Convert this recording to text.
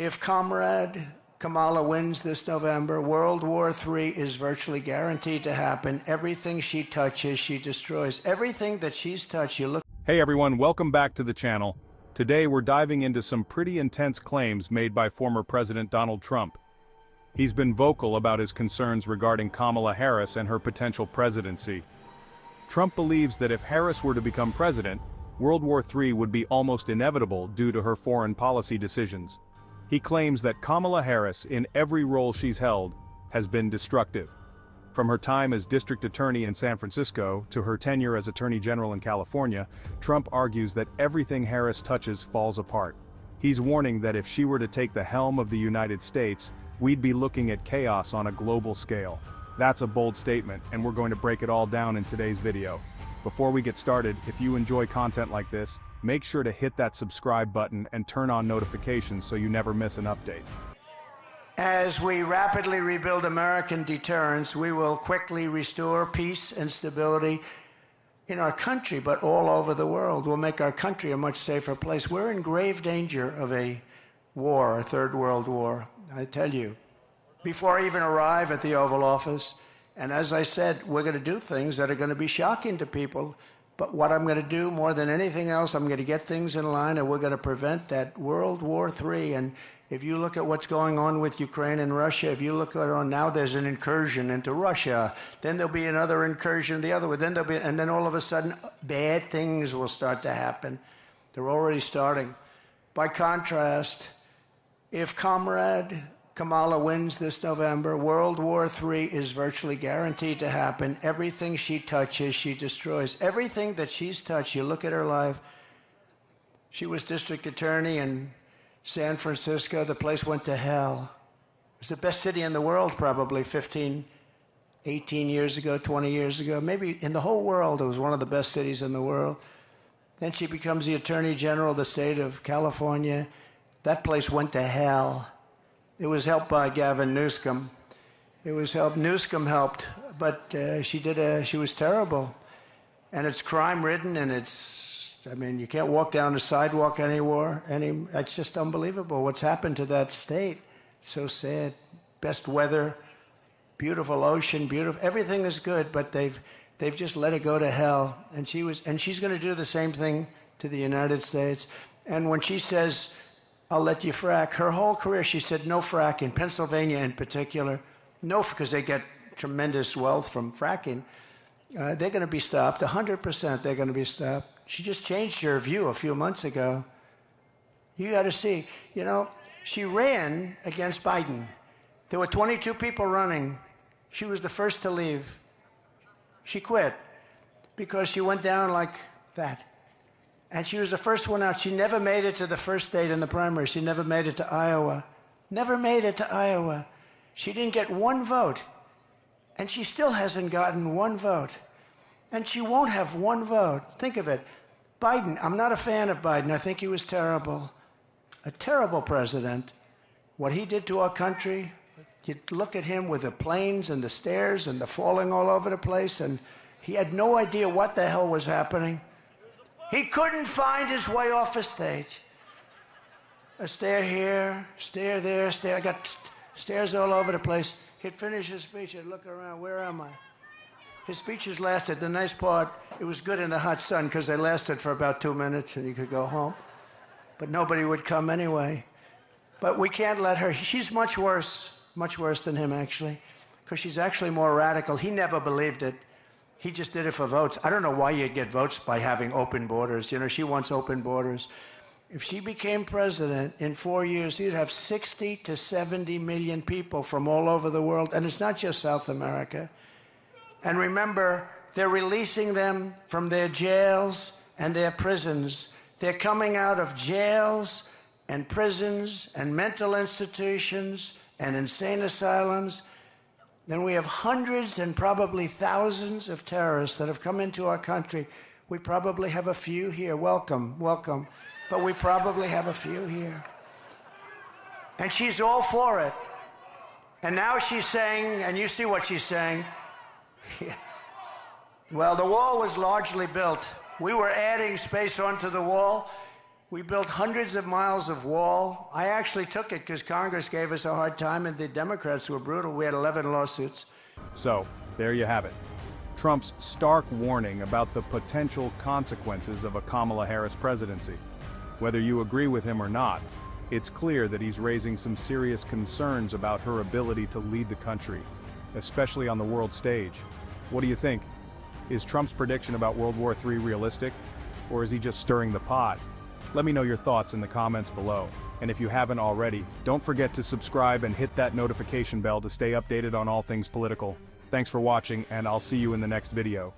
If Comrade Kamala wins this November, World War III is virtually guaranteed to happen. Everything she touches, she destroys. Everything that she's touched, you look. Hey everyone, welcome back to the channel. Today we're diving into some pretty intense claims made by former President Donald Trump. He's been vocal about his concerns regarding Kamala Harris and her potential presidency. Trump believes that if Harris were to become president, World War III would be almost inevitable due to her foreign policy decisions. He claims that Kamala Harris, in every role she's held, has been destructive. From her time as district attorney in San Francisco to her tenure as attorney general in California, Trump argues that everything Harris touches falls apart. He's warning that if she were to take the helm of the United States, we'd be looking at chaos on a global scale. That's a bold statement, and we're going to break it all down in today's video. Before we get started, if you enjoy content like this, make sure to hit that subscribe button and turn on notifications so you never miss an update. As we rapidly rebuild American deterrence, we will quickly restore peace and stability in our country, but all over the world. We'll make our country a much safer place. We're in grave danger of a war, a third world war, I tell you. Before I even arrive at the Oval Office, and as I said, we're going to do things that are going to be shocking to people. But what I'm going to do more than anything else, I'm going to get things in line, and we're going to prevent that World War III. And if you look at what's going on with Ukraine and Russia, if you look at it now, there's an incursion into Russia. Then there'll be another incursion the other way. Then and then all of a sudden, bad things will start to happen. They're already starting. By contrast, if Comrade Kamala wins this November, World War III is virtually guaranteed to happen. Everything she touches, she destroys. Everything that she's touched, you look at her life. She was district attorney in San Francisco. The place went to hell. It was the best city in the world probably 15, 18 years ago, 20 years ago. Maybe in the whole world, it was one of the best cities in the world. Then she becomes the attorney general of the state of California. That place went to hell. It was helped by Gavin Newsom. Newsom helped, but she was terrible. And it's crime-ridden, and you can't walk down the sidewalk anymore. It's just unbelievable what's happened to that state. It's so sad. Best weather, beautiful ocean, everything is good, but they've just let it go to hell. And she's going to do the same thing to the United States. And when she says, I'll let you frack. Her whole career, she said no frack, in Pennsylvania in particular. No, because they get tremendous wealth from fracking. They're going to be stopped, 100% they're going to be stopped. She just changed her view a few months ago. You got to see, she ran against Biden. There were 22 people running. She was the first to leave. She quit because she went down like that. And she was the first one out. She never made it to the first state in the primary. She never made it to Iowa. Never made it to Iowa. She didn't get one vote. And she still hasn't gotten one vote. And she won't have one vote. Think of it. Biden, I'm not a fan of Biden. I think he was terrible. A terrible president. What he did to our country, you look at him with the planes and the stairs and the falling all over the place, and he had no idea what the hell was happening. He couldn't find his way off a stage. A stair here, stair there, stair. I got stairs all over the place. He'd finish his speech, he'd look around, where am I? His speeches lasted, the nice part, it was good in the hot sun because they lasted for about 2 minutes and you could go home. But nobody would come anyway. But we can't let her, she's much worse than him actually, because she's actually more radical. He never believed it. He just did it for votes. I don't know why you'd get votes by having open borders. She wants open borders. If she became president in 4 years, she'd have 60 to 70 million people from all over the world. And it's not just South America. And remember, they're releasing them from their jails and their prisons. They're coming out of jails and prisons and mental institutions and insane asylums. Then we have hundreds and probably thousands of terrorists that have come into our country. We probably have a few here. Welcome. But we probably have a few here. And she's all for it. And now she's saying, and you see what she's saying, well, the wall was largely built. We were adding space onto the wall. We built hundreds of miles of wall. I actually took it because Congress gave us a hard time and the Democrats were brutal. We had 11 lawsuits. So, there you have it. Trump's stark warning about the potential consequences of a Kamala Harris presidency. Whether you agree with him or not, it's clear that he's raising some serious concerns about her ability to lead the country, especially on the world stage. What do you think? Is Trump's prediction about World War III realistic, or is he just stirring the pot? Let me know your thoughts in the comments below. And if you haven't already, don't forget to subscribe and hit that notification bell to stay updated on all things political. Thanks for watching, and I'll see you in the next video.